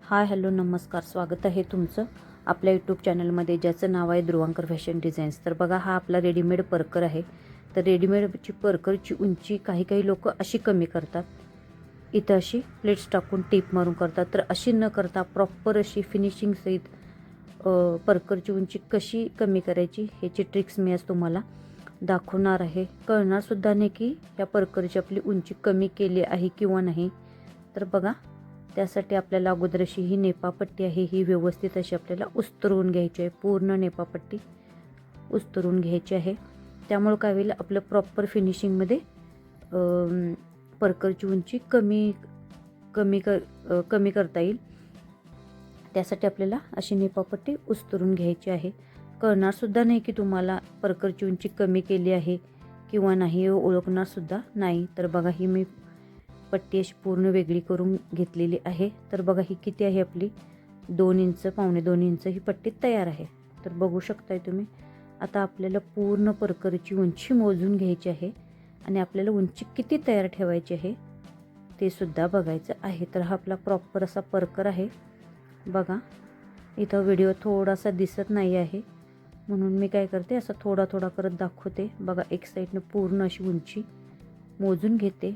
Hi hello नमस्कार, स्वागत आहे तुमचं आपल्या यूट्यूब चॅनलमध्ये, ज्याचं नाव आहे ध्रुवांकर फॅशन डिझाईन्स. तर बघा, हा आपला रेडीमेड परकर आहे. तर रेडीमेडची परकरची उंची काही लोक अशी कमी करतात, इथं अशी प्लेट्स टाकून टीप मारून करतात. तर अशी न करता प्रॉपर अशी फिनिशिंग सहित परकरची उंची कशी कमी करायची ह्याची ट्रिक्स मी आज तुम्हाला दाखवणार आहे. कळणारसुद्धा नाही की या परकरची आपली उंची कमी केली आहे किंवा नाही. तर बघा, त्यासाठी आपल्याला अगोदर अशी ही नेपापट्टी आहे, ही व्यवस्थित अशी आपल्याला उस्तरून घ्यायची आहे. पूर्ण नेपापट्टी उस्तरून घ्यायची आहे. त्यामुळे काय होईल, आपलं प्रॉपर फिनिशिंगमध्ये परकरची उंची कमी करता येईल. त्यासाठी आपल्याला अशी नेपापट्टी उस्तरून घ्यायची आहे. कळणारसुद्धा नाही की तुम्हाला परकरची उंची कमी केली आहे किंवा नाही, ओळखणारसुद्धा नाही. तर बघा, ही मी पट्टी अशी पूर्ण वेगळी करून घेतलेली आहे. तर बघा, ही किती आहे आपली 2 इंच, पावणे 2 इंच ही पट्टी तयार आहे. तर बघू शकताय तुम्ही. आता आपल्याला पूर्ण परकरची उंची मोजून घ्यायची आहे आणि आपल्याला उंची किती तयार ठेवायची आहे ते सुद्धा बघायचं आहे. तर हा आपला प्रॉपर असा परकर आहे. बघा, इथं व्हिडिओ थोडासा दिसत नाही आहे, म्हणून मी काय करते, असं थोडा करत दाखवते. बघा, एक साईडनं पूर्ण अशी उंची मोजून घेते.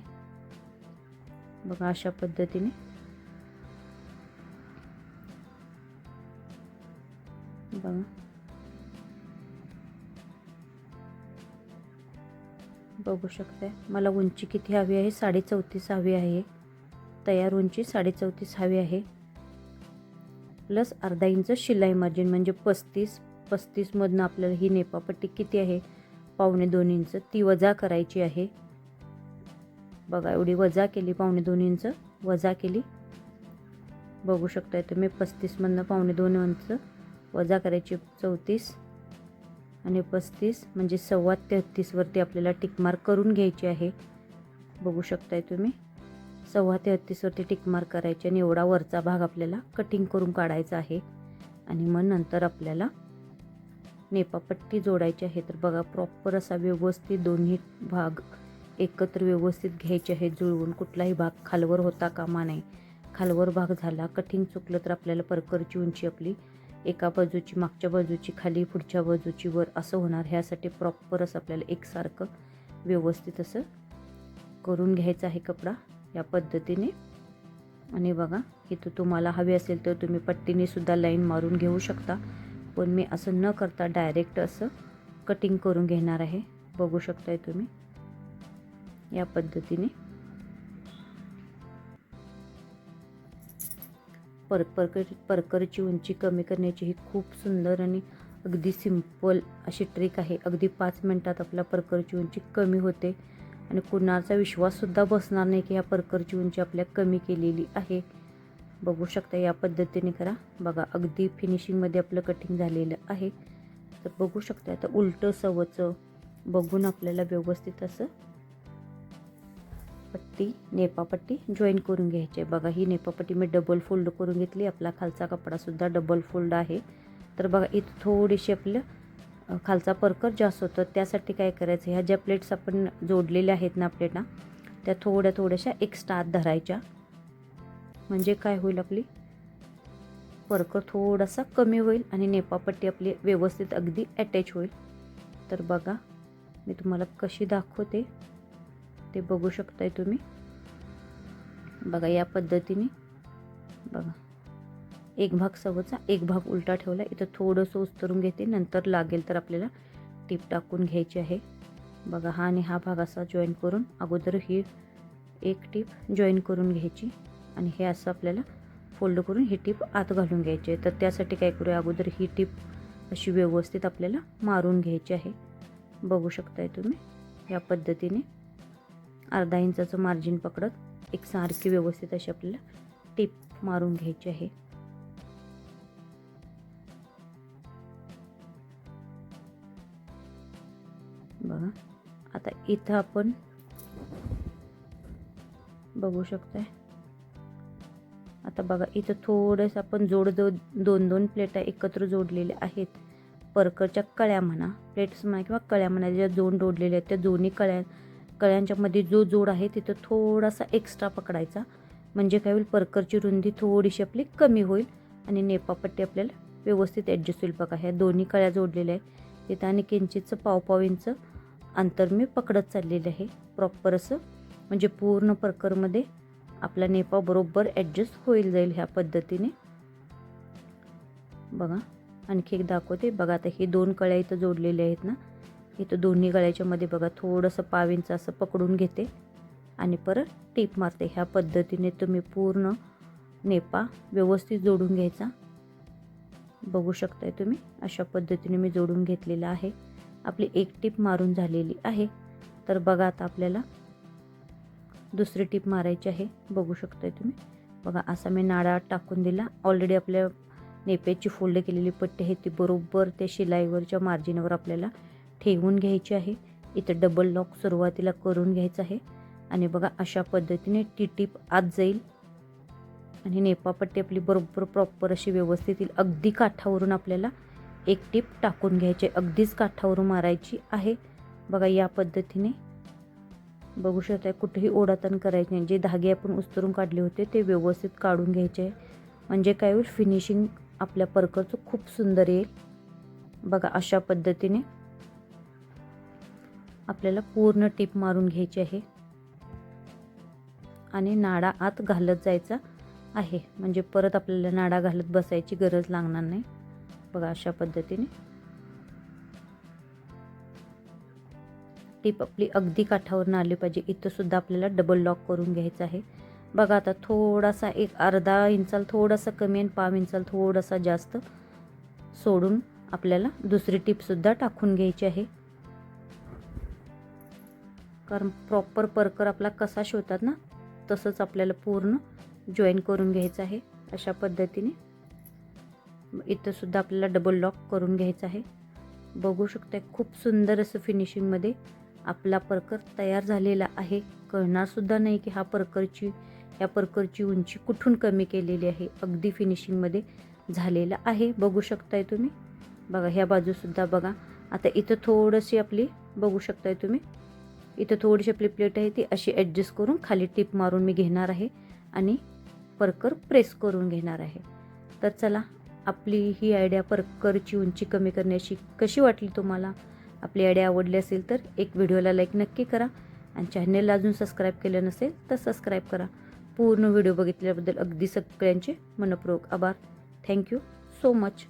बघा, अशा पद्धतीने बघा, बघू शकताय. मला उंची किती हवी आहे, 34.5 हवी आहे. तयार उंची 34.5 हवी आहे, प्लस अर्धा इंच शिलाई मार्जिन म्हणजे 35 मधनं आपल्याला ही नेपापट्टी किती आहे, पावणे 2 इंच, ती वजा करायची आहे. बघा, एवढी वजा केली, पावणे 2 इंच वजा केली. बघू शकताय तुम्ही, 35 मधनं पावणे 2 इंच वजा करायची 34 आणि 35 म्हणजे 33.5 वरती आपल्याला टिकमार्क करून घ्यायची आहे. बघू शकताय तुम्ही, 33.5 वरती टिकमार्क करायची आणि एवढा वरचा भाग आपल्याला कटिंग करून काढायचा आहे. आणि मग नंतर आपल्याला नेपापट्टी जोडायची आहे. तर बघा, प्रॉपर असा व्यवस्थित दोन्ही भाग एकत्र व्यवस्थित घ्यायचे आहे जुळवून. कुठलाही भाग खालवर होता कामा नये. खालवर भाग झाला, कटिंग चुकलं तर आपल्याला परकरची उंची आपली एका बाजूची मागच्या बाजूची खाली, पुढच्या बाजूची वर असं होणार. ह्यासाठी प्रॉपर असं आपल्याला एकसारखं व्यवस्थित असं करून घ्यायचं आहे कपडा या पद्धतीने. आणि बघा, इथं तुम्हाला हवे असेल तर तुम्ही पट्टीने सुद्धा लाईन मारून घेऊ शकता, पण मी असं न करता डायरेक्ट असं कटिंग करून घेणार आहे. बघू शकताय तुम्ही, या पद्धतीने परकरची उंची कमी करण्याची ही खूप सुंदर आणि अगदी सिंपल अशी ट्रिक आहे. अगदी 5 मिनटात आपल्या परकरची उंची कमी होते आणि कुणाचा विश्वाससुद्धा बसणार नाही की ह्या परकरची उंची आपल्या कमी केलेली आहे. बघू शकता, या पद्धतीने करा. बघा, अगदी फिनिशिंगमध्ये आपलं कटिंग झालेलं आहे. तर बघू शकता, आता उलटं सवचं बघून आपल्याला व्यवस्थित असं नेपापट्टी जॉईन करून घ्यायची आहे. बघा, ही नेपापट्टी मी डबल फोल्ड करून घेतली. आपला खालचा कपडासुद्धा डबल फोल्ड आहे. तर बघा, इथं थोडीशी आपलं खालचा परकर जास्त होतं. त्यासाठी काय करायचं, ह्या ज्या प्लेट्स आपण जोडलेल्या आहेत ना प्लेटा, त्या थोड्याशा एक्स्ट्रा आत धरायच्या. म्हणजे काय होईल, आपली परकर थोडासा कमी होईल आणि नेपापट्टी आपली व्यवस्थित अगदी अटॅच होईल. तर बघा, मी तुम्हाला कशी दाखवते ते बघू शकताय तुम्ही. बघा, या पद्धतीने बघा, एक भाग सवचा, एक भाग उलटा ठेवला. इथं थोडंसं उस्तरून घेते, नंतर लागेल तर आपल्याला टीप टाकून घ्यायची आहे. बघा, हा आणि हा भाग असा जॉईन करून अगोदर ही एक टीप जॉईन करून घ्यायची आणि हे असं आपल्याला फोल्ड करून ही टीप आत घालून घ्यायची आहे. तर त्यासाठी काय करूया, अगोदर ही टीप अशी व्यवस्थित आपल्याला मारून घ्यायची आहे. बघू शकताय तुम्ही, या पद्धतीने अर्धा इंचाचं मार्जिन पकडत एक सारखी व्यवस्थित अशी आपल्याला टीप मारून घ्यायची आहे. बघा, आता इथं आपण बघू शकताय. आता बघा, इथं थोडंसं आपण दोन प्लेटा एकत्र जोडलेल्या आहेत. परकरच्या कळ्या म्हणा, प्लेट्स म्हणा किंवा कळ्या म्हणा, ज्या जोडलेल्या आहेत त्या दोन्ही कळ्यांच्या मध्ये जो जोड आहे तिथं थोडासा एक्स्ट्रा पकडायचा म्हणजे काय होईल, परकरची रुंदी थोडीशी आपली कमी होईल आणि नेपापट्टी आपल्याला व्यवस्थित ॲडजस्ट होईल. बघा ह्या दोन्ही कळ्या जोडलेल्या आहे तिथं आणि किंचितचं पाव इंच अंतर मी पकडत चाललेलं आहे प्रॉपर असं, म्हणजे पूर्ण परकरमध्ये आपला नेपा बरोबर ॲडजस्ट होईल जाईल ह्या पद्धतीने. बघा आणखी एक दाखवते. बघा आता हे 2 कळ्या इथं जोडलेल्या आहेत ना, इथं दोन्ही गळ्याच्या मध्ये बघा थोडंसं पाव इंच असं पकडून घेते आणि परत टीप मारते. ह्या पद्धतीने तुम्ही पूर्ण नेपा व्यवस्थित जोडून घ्यायचा. बघू शकताय तुम्ही अशा पद्धतीने मी जोडून घेतलेला आहे. आपली एक टीप मारून झालेली आहे. तर बघा आता आपल्याला दुसरी टीप मारायची आहे. बघू शकताय तुम्ही. बघा असा मी नाडा टाकून दिला. ऑलरेडी आपल्या नेप्याची फोल्ड केलेली पट्टी आहे ती बरोबर त्या शिलाईवरच्या मार्जिनवर आपल्याला ठेवून घ्यायची आहे. इथं डबल लॉक सुरुवातीला करून घ्यायचं आहे आणि बघा अशा पद्धतीने ती टीप आत जाईल आणि नेपापट्टी आपली बरोबर प्रॉपर अशी व्यवस्थित येईल. अगदी काठावरून आपल्याला एक टीप टाकून घ्यायची, अगदीच काठावरून मारायची आहे. बघा या पद्धतीने बघू शकता. कुठेही ओढाताण करायची नाही. जे धागे आपण उस्तरून काढले होते ते व्यवस्थित काढून घ्यायचे आहे, म्हणजे काय होईल, फिनिशिंग आपल्या परकरचं खूप सुंदर येईल. बघा अशा पद्धतीने आपल्याला पूर्ण टीप मारून घ्यायची आहे आणि नाडा आत घालत जायचा आहे, म्हणजे परत आपल्याला नाडा घालत बसायची गरज लागणार नाही. बघा अशा पद्धतीने टीप आपली अगदी काठावरून आली पाहिजे. इथं सुद्धा आपल्याला डबल लॉक करून घ्यायचं आहे. बघा आता थोडासा एक अर्धा इंचाला थोडासा कमी आणि पाव इंचाला थोडासा जास्त सोडून आपल्याला दुसरी टीपसुद्धा टाकून घ्यायची आहे, कारण प्रॉपर परकर आपला कसा शिवतात ना तसंच आपल्याला पूर्ण जॉईन करून घ्यायचं आहे. अशा पद्धतीने इथं सुद्धा आपल्याला डबल लॉक करून घ्यायचं आहे. बघू शकता खूप सुंदर असं फिनिशिंगमध्ये आपला परकर तयार झालेला आहे. कळणार सुद्धा नाही की ह्या परकरची उंची कुठून कमी केलेली आहे. अगदी फिनिशिंगमध्ये झालेला आहे. बघू शकताय तुम्ही. बघा ह्या बाजूसुद्धा बघा. आता इथं थोडीशी आपली बघू शकताय तुम्ही, इथं थोडीशी आपली प्लेट आहे ती अशी ॲडजस्ट करून खाली टिप मारून मी घेणार आहे आणि परकर प्रेस करून घेणार आहे. तर चला, आपली ही आयडिया परकरची उंची कमी करण्याची कशी वाटली तुम्हाला? आपली आयडिया आवडली असेल तर एक व्हिडिओला लाईक नक्की करा आणि चॅनलला अजून सबस्क्राईब केलं नसेल तर सबस्क्राईब करा. पूर्ण व्हिडिओ बघितल्याबद्दल अगदी सगळ्यांचे मनपूर्वक आभार. Thank you so much.